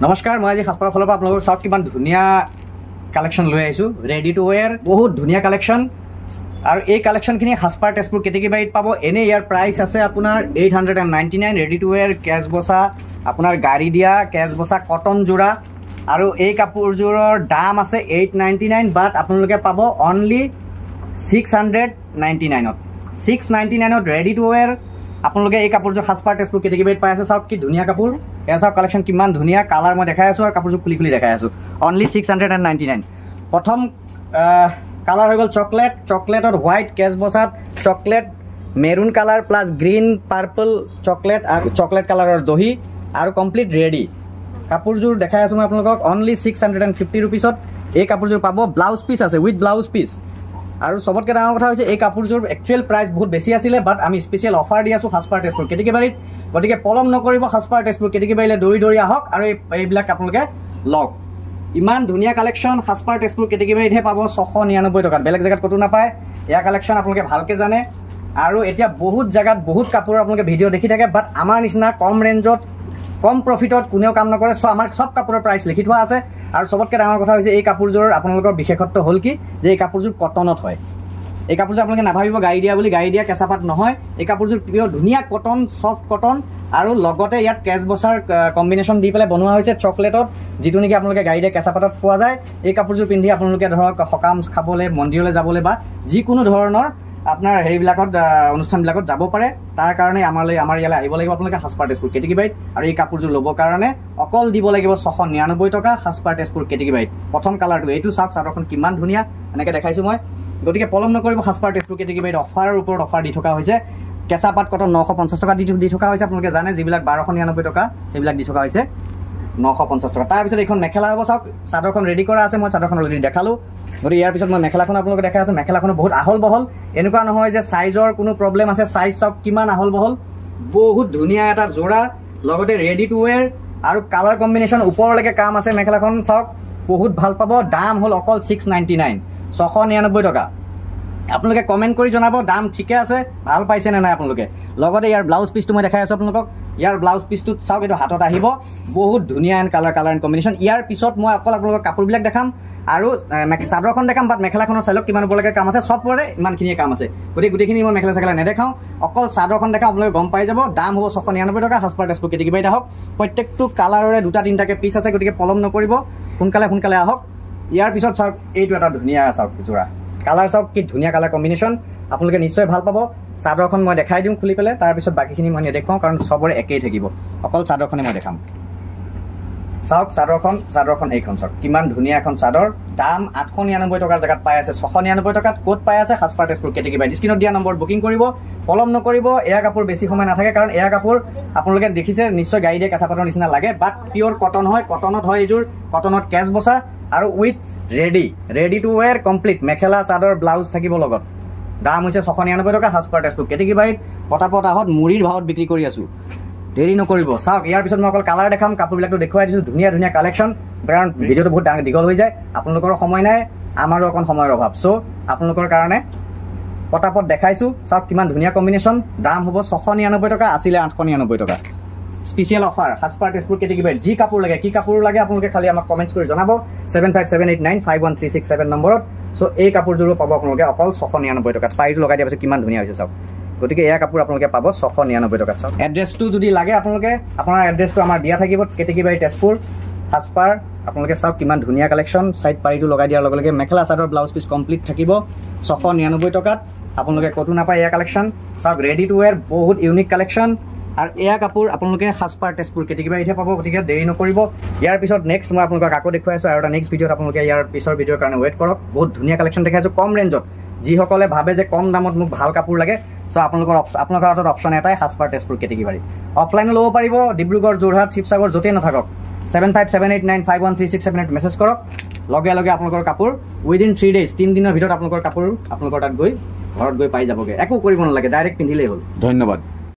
নমস্কাৰ, মই আজি সাজপাৰৰ ফালৰ পৰা আপোনালোকক চাওক কিমান ধুনীয়া কালেকশ্যন লৈ আহিছোঁ। ৰেডি টু ৱেৰ বহুত ধুনীয়া কালেকশ্যন, আৰু এই কালেকশ্যনখিনি সাজপাৰ তেজপুৰ কেটেগীবাৰীত পাব। এনেই ইয়াৰ প্ৰাইচ আছে আপোনাৰ 899। ৰেডি টু ৱেৰ কেচ বচা, আপোনাৰ গাড়ী দিয়া কেচ বচা কটন যোৰা, আৰু এই কাপোৰযোৰৰ দাম আছে 899, বাট আপোনালোকে পাব অনলি 699ত। 699ত ৰেডি টু ৱেৰ আপোনালোকে এই কাপোৰযোৰ সাজপাৰ তেজপুৰ কেটেগীবাৰীত পাই আছে। চাওক কি ধুনীয়া কাপোৰ, এয়া চাওক কালেকশ্যন কিমান ধুনীয়া। কালাৰ মই দেখাই আছোঁ আৰু কাপোৰযোৰ খুলি খুলি দেখাই আছোঁ। অনলি 699। প্ৰথম কালাৰ হৈ গ'ল চকলেট, চকলেটত হোৱাইট কেচ বচাত chocolate, maroon colour plus green purple chocolate, আৰু চকলেট কালাৰৰ দহি, আৰু কমপ্লিট ৰেডি। কাপোৰযোৰ দেখাই আছোঁ মই আপোনালোকক অনলি 650 ৰুপিছত এই কাপোৰযোৰ পাব। ব্লাউজ পিচ আছে উইথ ব্লাউজ পিচ। আৰু চবতকৈ ডাঙৰ কথা হৈছে এই কাপোৰযোৰ একচুৱেল প্ৰাইচ বহুত বেছি আছিলে, বাট আমি স্পেচিয়েল অফাৰ দি আছোঁ সাজপাৰ তেজপুৰ কেটেগীবাৰীত। গতিকে পলম নকৰিব, সাজপাৰ তেজপুৰ কেটেগীবাৰীলৈ দৌৰি দৌৰি আহক আৰু এইবিলাক আপোনালোকে লওক। ইমান ধুনীয়া কালেকশ্যন সাজপাৰ তেজপুৰ কেটেগীবাৰীতহে পাব 699 টকাত, বেলেগ জেগাত ক'তো নাপায়। এয়া কালেকশ্যন আপোনালোকে ভালকৈ জানে। আৰু এতিয়া বহুত জেগাত বহুত কাপোৰ আপোনালোকে ভিডিঅ' দেখি থাকে, বাট আমাৰ নিচিনা কম ৰেঞ্জত কম প্ৰফিটত কোনেও কাম নকৰে। চ' আমাৰ চব কাপোৰৰ প্ৰাইচ লিখি থোৱা আছে। আৰু চবতকৈ ডাঙৰ কথা হৈছে এই কাপোৰযোৰৰ আপোনালোকৰ বিশেষত্ব হ'ল কি, যে এই কাপোৰযোৰ কটনত হয়। এই কাপোৰযোৰ আপোনালোকে নাভাবিব গাড়ী দিয়া বুলি, গাড়ী দিয়া কেঁচা পাত নহয়। এই কাপোৰযোৰ পিয়ৰ ধুনীয়া কটন, চফ্ট কটন, আৰু লগতে ইয়াত কেচ বচাৰ কম্বিনেশ্যন দি পেলাই বনোৱা হৈছে চকলেটত, যিটো নেকি আপোনালোকে গাড়ী দিয়া কেঁচা পাতত পোৱা যায়। এই কাপোৰযোৰ পিন্ধি আপোনালোকে ধৰক সকাম খাবলৈ, মন্দিৰলৈ যাবলৈ, বা যিকোনো ধৰণৰ আপোনাৰ হেৰিবিলাকত অনুষ্ঠানবিলাকত যাব পাৰে। তাৰ কাৰণে আমাৰ ইয়ালৈ আহিব লাগিব আপোনালোকে সাজপাৰ তেজপুৰ কেটেগীবাৰীত। আৰু এই কাপোৰযোৰ ল'বৰ কাৰণে অকল দিব লাগিব 699 টকা সাজপাৰ তেজপুৰ কেটেগীবাৰীত। প্ৰথম কালাৰটো এইটো চাওক, চাদৰখন কিমান ধুনীয়া, এনেকৈ দেখাইছোঁ মই। গতিকে পলম নকৰিব, সাজপাৰ তেজপুৰ কেটেগীবাৰীত অফাৰৰ ওপৰত অফাৰ দি থকা হৈছে। কেঁচা পাত কটন 950 টকা দি থকা হৈছে। আপোনালোকে জানে যিবিলাক 1299 টকা সেইবিলাক দি থকা হৈছে 950 টকা। তাৰপিছত এইখন মেখেলা হ'ব। চাওক চাদৰখন ৰেডি কৰা আছে, মই চাদৰখন অলৰেডি দেখালোঁ। গতিকে ইয়াৰ পিছত মই মেখেলাখন আপোনালোকে দেখাই আছোঁ। মেখেলাখনো বহুত আহল বহল, এনেকুৱা নহয় যে চাইজৰ কোনো প্ৰব্লেম আছে। চাইজ চাওক কিমান আহল বহল, বহুত ধুনীয়া এটা যোৰা, লগতে ৰেডি টু ৱেৰ, আৰু কালাৰ কম্বিনেশ্যন ওপৰলৈকে কাম আছে। মেখেলাখন চাওক বহুত ভাল পাব। দাম হ'ল অকল 699, 699 টকা। আপোনালোকে কমেণ্ট কৰি জনাব দাম ঠিকে আছে, ভাল পাইছে নে নাই আপোনালোকে। লগতে ইয়াৰ ব্লাউজ পিচটো মই দেখাই আছোঁ আপোনালোকক। ইয়াৰ ব্লাউজ পিচটোত চাওক, এইটো হাতত আহিব, বহুত ধুনীয়া এণ্ড কালাৰ এণ্ড কম্বিনেশ্যন। ইয়াৰ পিছত মই অকল আপোনালোকক কাপোৰবিলাক দেখাম আৰু চাদৰখন দেখাম, বাট মেখেলাখনৰ চাইলক কিমান ওপৰলৈকে কাম আছে, চবৰে ইমানখিনিয়ে কাম আছে। গতিকে গোটেইখিনি মই মেখেলা চেখেলা নেদেখাওঁ, অকল চাদৰখন দেখাওঁ, আপোনালোকে গম পাই যাব। দাম হ'ব 699 টকা, সাজপাৰ তেজপুৰ কেটেগীবাৰীত আহক। প্ৰত্যেকটো কালাৰৰে 2-3টাকৈ পিচ আছে, গতিকে পলম নকৰিব, সোনকালে আহক। ইয়াৰ পিছত চাওক এইটো এটা ধুনীয়া চাওক যোৰা, কালাৰ চাওক কি ধুনীয়া কালাৰ কম্বিনেশ্যন, আপোনালোকে নিশ্চয় ভাল পাব। চাদৰখন মই দেখাই দিওঁ খুলি পেলাই, তাৰপিছত বাকীখিনি মই নেদেখাওঁ, কাৰণ চবৰে একেই থাকিব। অকল চাদৰখনে মই দেখাম। চাওক চাদৰখন এইখন চাওক কিমান ধুনীয়া এখন চাদৰ। দাম 899 টকাৰ জেগাত পাই আছে 699 টকাত। ক'ত পাই আছে? সাজপাৰ তেজপুৰ কেটেগীবাৰীত। স্ক্ৰীনত দিয়া নম্বৰত বুকিং কৰিব, পলম নকৰিব। এয়া কাপোৰ বেছি সময় নাথাকে, কাৰণ এয়া কাপোৰ আপোনালোকে দেখিছে নিশ্চয় গাড়ী দিয়া কেঁচা পাতৰ নিচিনা লাগে, বাট পিয়ৰ কটন হয়। কটনত হয় এইযোৰ, কটনত কেচ বচা, আৰু with ready to wear complete. Mekhela chador blouse থাকিব লগত। দাম হৈছে 699 টকা, সাজপাৰ তেজপুৰ কেটেগীবাৰীত। পটাপট আহত মুড়িৰ ভাৱত বিক্ৰী কৰি আছোঁ, দেৰি নকৰিব। চাওক ইয়াৰ পিছত মই অকল কালাৰ দেখাম, কাপোৰবিলাকতো দেখুৱাই দিছোঁ। ধুনীয়া ধুনীয়া কালেকশ্যন, কাৰণ ভিডিঅ'টো বহুত দীঘল হৈ যায়, আপোনালোকৰো সময় নাই, আমাৰো অকণ সময়ৰ অভাৱ। চ' আপোনালোকৰ কাৰণে পটাপট দেখাইছোঁ। চাওক কিমান ধুনীয়া কম্বিনেশ্যন। দাম হ'ব 699 টকা, আছিলে 899 টকা। স্পেচিয়েল অফাৰ সাজপাৰ তেজপুৰ কেটেগীবাৰীত। যি কাপোৰ লাগে, কি কাপোৰ লাগে আপোনালোকে খালি আমাক কমেণ্টছ কৰি জনাব 7578951367 নম্বৰত। চ' এই কাপোৰযোৰো পাব আপোনালোকে অকল 699 টকাত। পাৰীটো লগাই দিয়া পাছত কিমান ধুনীয়া হৈছে চাওক। গতিকে এয়া কাপোৰ আপোনালোকে পাব 699 টকাত। চাওক এড্ৰেছটো যদি লাগে আপোনালোকে, আপোনাৰ এড্ৰেছটো আমাৰ দিয়া থাকিব, কেটেগীবাৰী তেজপুৰ সাজপাৰ। আপোনালোকে চাওক কিমান ধুনীয়া কালেকশ্যন। চাইড পাৰীটো লগাই দিয়াৰ লগে লগে মেখেলা চাদৰ ব্লাউজ পিচ কমপ্লিট থাকিব 699 টকাত। আপোনালোকে ক'তো নাপায় এয়া কালেকশ্যন। চাওক ৰেডি টু ৱেৰ, বহুত ইউনিক কালেকশ্যন। আৰু এয়া কাপোৰ আপোনালোকে সাজপাৰ তেজপুৰ কেটেগীবাৰীতহে পাব, গতিকে দেৰি নকৰিব। ইয়াৰ পিছত নেক্সট মই আপোনালোকক আকৌ দেখুৱাই আছোঁ, আৰু এটা নেক্সট ভিডিঅ'ত আপোনালোকে ইয়াৰ পিছৰ ভিডিঅ'ৰ কাৰণে ৱেইট কৰক। বহুত ধুনীয়া কালেকশ্যন দেখাইছোঁ কম ৰেঞ্জত। যিসকলে ভাবে যে কম দামত মোক ভাল কাপোৰ লাগে, চ' আপোনালোকৰ হাতত অপশ্যন এটাই, সাজপাৰ তেজপুৰ কেটেগীবাৰী। অফলাইনো ল'ব পাৰিব, ডিব্ৰুগড়, যোৰহাট, শিৱসাগৰ য'তেই নাথাকক। 7578951367 মেছেজ কৰক, লগে লগে আপোনালোকৰ কাপোৰ উইদিন 3 days, 3 দিনৰ ভিতৰত আপোনালোকৰ কাপোৰ আপোনালোকৰ তাত গৈ ঘৰত গৈ পাই যাবগৈ। একো কৰিব নালাগে, ডাইৰেক্ট পিন্ধিলেই হ'ল। ধন্যবাদ।